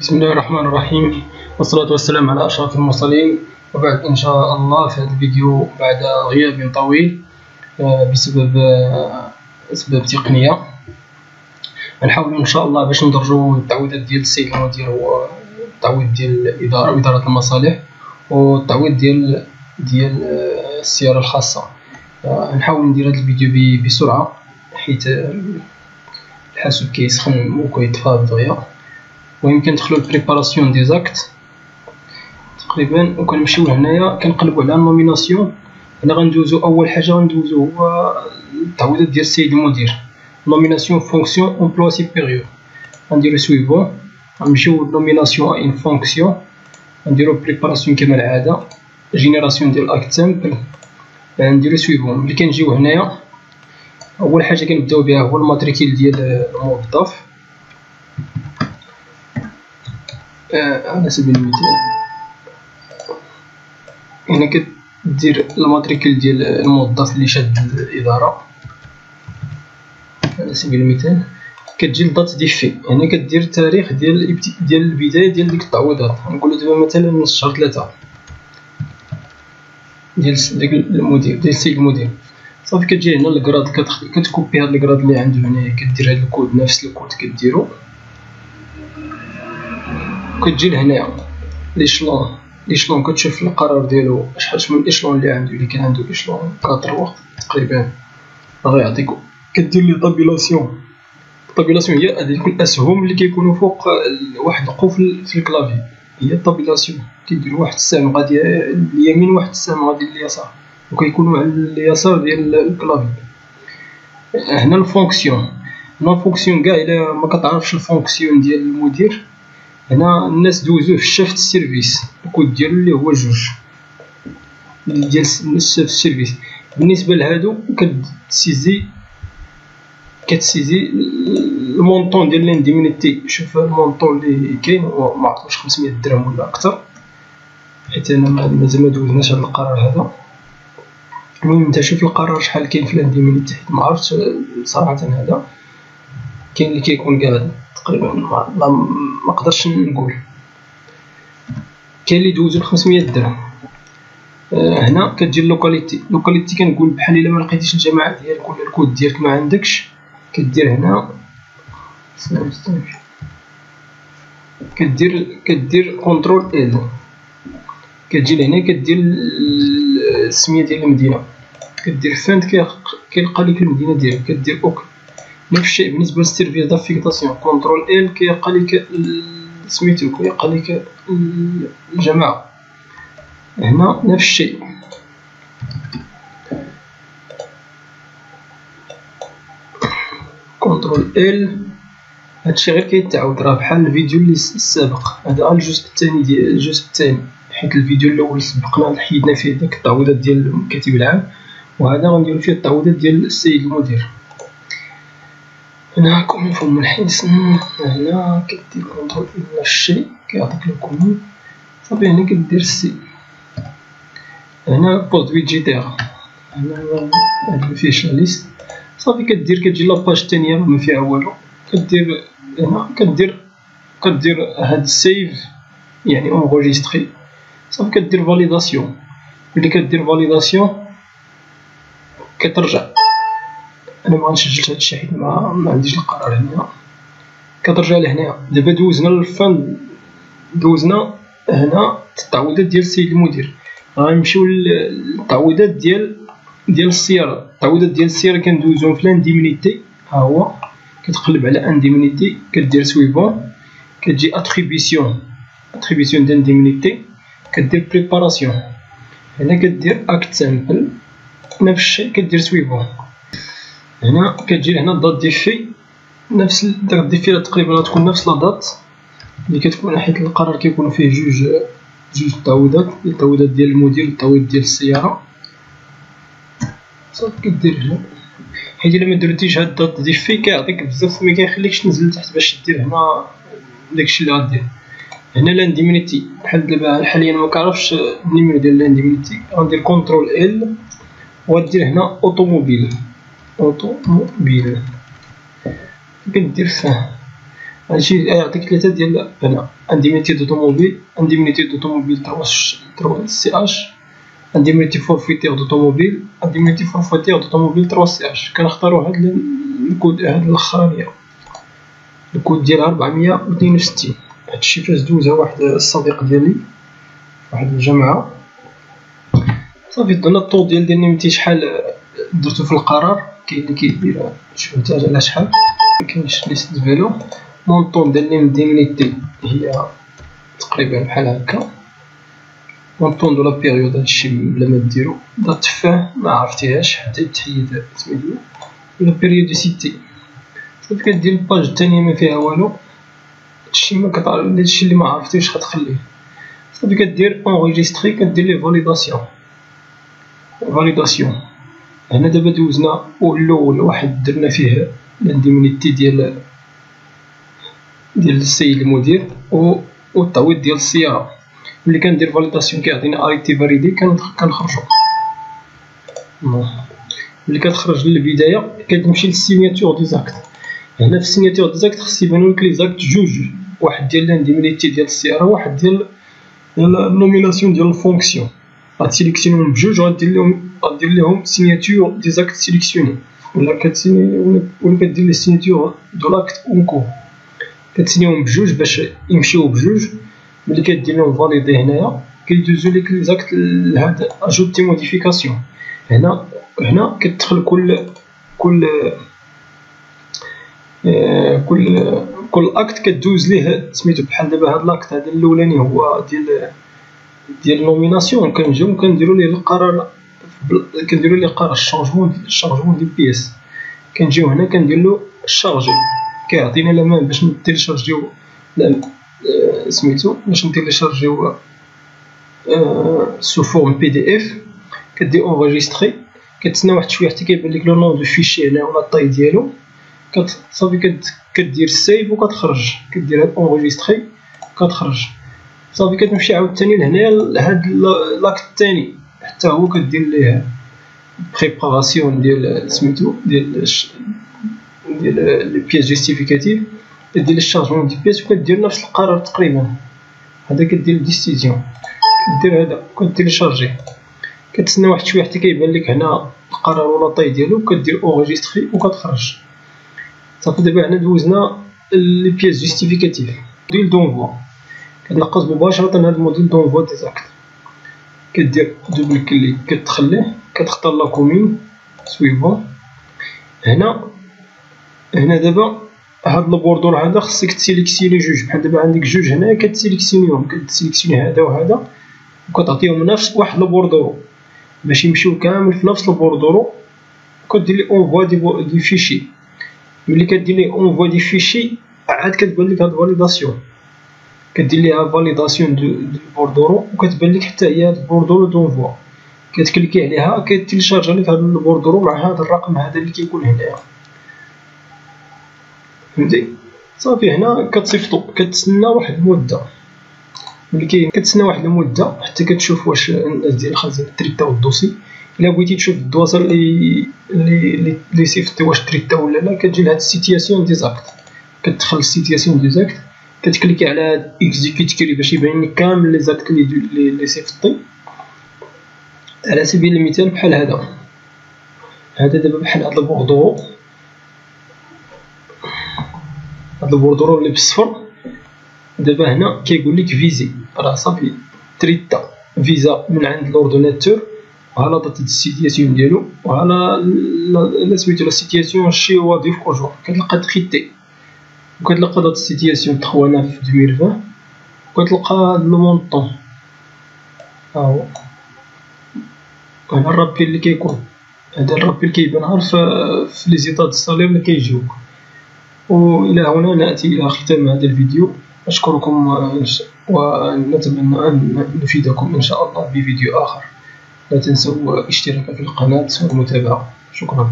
بسم الله الرحمن الرحيم، والصلاة والسلام على أشرف المرسلين. وبعد إن شاء الله في هذا الفيديو بعد غياب طويل بسبب أسباب تقنية، نحاول إن شاء الله باش ندرجو التعويضات ديال السيد المدير والتعويض ديال الإدارة وإدارة المصالح والتعويض ديال السيارة الخاصة. نحاول ندير هذا الفيديو بسرعة حيت الحاسوب كيسخن وكيطفى بدغيا، ويمكن ندخلو البريباراسيون دي زاكت تقريبا. وكنمشيو لهنايا كنقلبو على النوميناسيون. هنا غندوزو اول حاجه غندوزو هو التعويضات ديال السيد المدير، نوميناسيون فونكسيون امبلوا سوبيريور. غنديرو سويفون، غنمشيو نوميناسيون ان فونكسيون، غنديرو بريباراسيون كما العاده، جينيراسيون ديال اكت سامبل، نديرو سويفون. ملي كنجيو هنايا اول حاجه كنبداو بها هو الماتريكيل ديال الموظف. على سبيل المثال هنا كدير الماتريكيل ديال الموظف اللي شاد الإدارة. على سبيل المثال كتجي الدات دي في، هنا كدير التاريخ ديال البداية ديال ديك التعويضات. نقولو دابا مثلا من شهر 3 ديال داك المدير ديال السيد المدير. صافي كتجي هنا الكراد، كتكوبي هاد الكراد اللي عنده هنايا، كدير هاد الكود، نفس الكود كديرو، كتجي لهنايا ليشلون كتشوف القرار ديالو شحال من ايشلون اللي عنده. اللي كان عنده ايشلون 4 تقريبا غيعطيك. كدير لي طابيلاسيون. الطابيلاسيون هي هذيك الاسهم اللي كيكونوا فوق واحد القفل في الكلافي، هي الطابيلاسيون. كيديروا واحد السهم غادي اليمين، واحد السهم غادي لليسار، وكيكونوا على اليسار ديال الكلافي. هنا الفونكسيون، كاع الا ما كتعرفش الفونكسيون ديال المدير، هنا الناس دوزوه في الشفت سيرفيس، الكود ديالو اللي هو 2 ديال الشفت سيرفيس. بالنسبه لهادو كتسيزي المونطون ديال لانديمينيتي. شوف المونطون اللي كاين، ما عرفتش 500 درهم ولا اكثر، حيت انا مازال ما دوزناش هذا القرار هذا. المهم انت شوف القرار شحال كاين في لانديمينيتي، ما عرفتش صراحه. هذا كاين اللي كيكون كاع تقريبا ما قدرش نقول. كاين اللي دوزو 500 درهم. هنا كتجي اللوكاليتي كنقول بحال الا ما لقيتيش الجماعه ديالك ولا الكود ديالك ما عندكش، كدير هنا كدير كونترول ال، كتجي لهنا كدير السميه ديال المدينه، كدير فانت كيلقى لك المدينه ديالك، كدير اوك. نفس الشيء بالنسبه للسيرفيس دافيكتاسيون، كونترول ال كيلقى لك سميتو، كيلقى لك الجماعه. هنا نفس الشيء، كونترول ال. هادشي غير كيتعاود، راه بحال الفيديو اللي السابق. هذا الجزء الثاني ديال الجزء الثاني، حيت الفيديو الاول سبقنا حيدنا فيه داك التعويضات ديال الكاتب العام، وهذا غنديرو فيه التعويضات ديال السيد المدير. هنا كومون فهم الحس، هنا كدير كونترول ال نفس الشيء كيعطيك الكومون. صافي هنا كدير السي. هنا بوست فيجيتير، هنا هاد الفيش لا ليست. صافي كتجي لاباج الثانية ما فيها والو، كدير هنا كدير هاد السيف يعني اونغوجيستري. صافي كدير فاليداسيون. ملي كدير فاليداسيون كترجع. انا ما غنسجلش هادشي حيت ما عنديش القرار هنا. كترجع لهنايا. دابا دوزنا للفن، دوزنا هنا التعويضات ديال السيد المدير. غنمشيو للتعويضات ديال السيارة. التعويضات ديال السيارة كندوزوهم في لانديمينيتي. ها هو كتقلب على انديمينيتي، كدير سويفون، كتجي اتريبيسيون دانديمينيتي، كدير بريباراسيون. هنا كدير اكت سامبل، نفس الشيء كدير سويفون. هنا كتجي لهنا الدات ديفي، نفس داك الديفي تقريبا غتكون نفس لا دات اللي كتكون، حيت القرار كيكون فيه جوج تعويضات، التعويضات ديال المدير والتعويض ديال السيارة. صافي كدير هنا، حيت الا ما درتيش هاد الدات ديفي كيعطيك بزاف، ما كيخليكش تنزل لتحت باش دير هنا داكشي اللي غدير. هنا لانديمينيتي، بحال دابا حاليا ما كنعرفش النيميرو ديال لانديمينيتي، غندير كونترول ال وغدير هنا اوتوموبيل. كدير فيه هادشي يعطيك 3 ديال هنا. انديميتي دوطوموبيل، انديميتي دوطوموبيل 3 سي اش، انديميتي فورفيتير دوطوموبيل، انديميتي فورفيتير دوطوموبيل 3 سي اش. كنختارو هاد الكود، هاد الاخرانيه الكود ديالها 462. هادشي فاش دوزها واحد الصديق ديالي واحد الجامعة صافي دانا الطو ديال انديميتي شحال درتو في القرار. كاين اللي كيدير شوف نتا على شحال، مكاينش لي سيت فالو. مونطون ديال الانديميتي هي تقريبا بحال هكا. مونطون دو لا بيريود هادشي بلا ما ديرو. دات فاه ما عرفتيهاش حتى تحيد سميتو لا بيريوديسيتي. صافي كدير الباج الثانية ما فيها والو، هادشي ما كتعرف، هادشي اللي ما عرفتيش غتخليه. صافي كدير اونغيستري، كدير ليه فاليداسيون. هنا دابا دوزنا الاول واحد درنا فيه الانديميتي ديال السيد المدير والتعويض ديال السيارة. ملي كندير فاليداسيون كيعطيني اريتي فاليدي كنخرجو. ملي كتخرج للبداية كتمشي للسيناتور دي زاكت. هنا في السيناتور دي زاكت خص يبانو لك لي زاكت جوج، واحد ديال الانديميتي ديال السيارة، واحد ديال النوميناسيون ديال الفونكسيون. غتسيليكسيونيهم بجوج وغدير ليهم سيناتور دي زاكت سيليكسيوني، ولا كدير لي سيناتور دو لاكت اونكور. كتسينيهم بجوج باش يمشيو بجوج. ملي كدير لهم فاليدي هنايا كيدوزو ليك لي زاكت لهاد اجوتي موديفيكاسيون. هنا كتدخل كل اكت كدوز ليه سميتو. بحال دابا هاد لاكت هذا الاولاني هو ديال نوميناسيون، كنجيو كنديرو ليه القرار، كنديرو ليه قرار الشارجمون ديال بيس. كنجيو هنا كندير له الشارجي، كيعطينا الامان باش نتيليشارجيو سميتو، باش نتيليشارجيو سو فورم بي دي اف. كدير اونغيستري، كتسنى واحد شويه حتى كيبان لك لو نون دو فيشي هنا ولا الطاي ديالو. صافي كدير سيف وكتخرج، كدير هاد اونغيستري كتخرج. صافي كتمشي عاوتاني لهنايا لهاد لاكت الثاني حتى هو كدير ليه بريباراسيون ديال سميتو ديال لي بيس جوستيفيكاتيف. كدير الشارجمون ديال بيس وكدير نفس القرار تقريبا. هذا كدير ديسيزيون، كدير هذا كتيليشارجي. كتسنى واحد شويه حتى كيبان لك هنا القرار ولا طاي ديالو، كدير اونغيستري وكتخرج. صافي دابا هنا دوزنا لي بيس جوستيفيكاتيف ديال دونفوا. كتنقص مباشرة هاد الموديل دونفوا دي زاكت. كدير دوبل كليك كتخليه، كتختار لا كومين سويفون. هنا دابا هاد البوردور هذا خصك تسيليكسيوني جوج. بحال دابا عندك جوج هنايا كتسيليكسيونيهم، كتسيليكسيوني هذا وهذا وكتعطيهم نفس واحد البوردورو باش يمشيو كامل في نفس البوردورو. وكدير لي اونفوا دي فيشي. ملي كدير لي اونفوا دي فيشي عاد كتبان لك هاد فاليداسيون، كدير ليها فاليداسيون دو بوردورو وكتبان لك حتى هي هاد البوردورو دونفوا. كتكليكي عليها كتيليشارجا لك هاد البوردورو مع هاد الرقم هذا اللي كيكون هنايا، فهمتي؟ صافي هنا كتصيفطو، كتسنى واحد المده. ملي كتسنى واحد المده حتى كتشوف واش الناس ديال الخزينه تريتاو الدوسي. الا بغيتي تشوف الدواسه اللي صيفطتي واش تريتاو ولا لا، كتجي لهاد السيتياسيون ديزاكت، كتدخل السيتياسيون ديزاكت، كتكليكي على اكزيكيوت كري باش يبان لك كامل لي زاكت اللي صيفطتي. على سبيل المثال بحال هذا دابا بحال هاد البوردورو اللي بالصفر. دابا هنا كيقول لك فيزي، راه صافي تريتا فيزا من عند لوردوناتور، وعلى دات السيتياسيون ديالو، وعلى سميتو لا سيتياسيون شي وظيف اوجور. كتلقى تريتي وكتلقى دات السيتياسيون 3 9 2020 وكتلقى لو مونطون. ها هو هنا الرابيل اللي كيكون، هذا الرابيل كيبان غير في لي زيطات الصالير اللي كيجيوك. والى هنا ناتي الى ختام هذا الفيديو. اشكركم ونتمنى ان نفيدكم ان شاء الله بفيديو اخر. لا تنسوا الاشتراك في القناه والمتابعه. شكرا.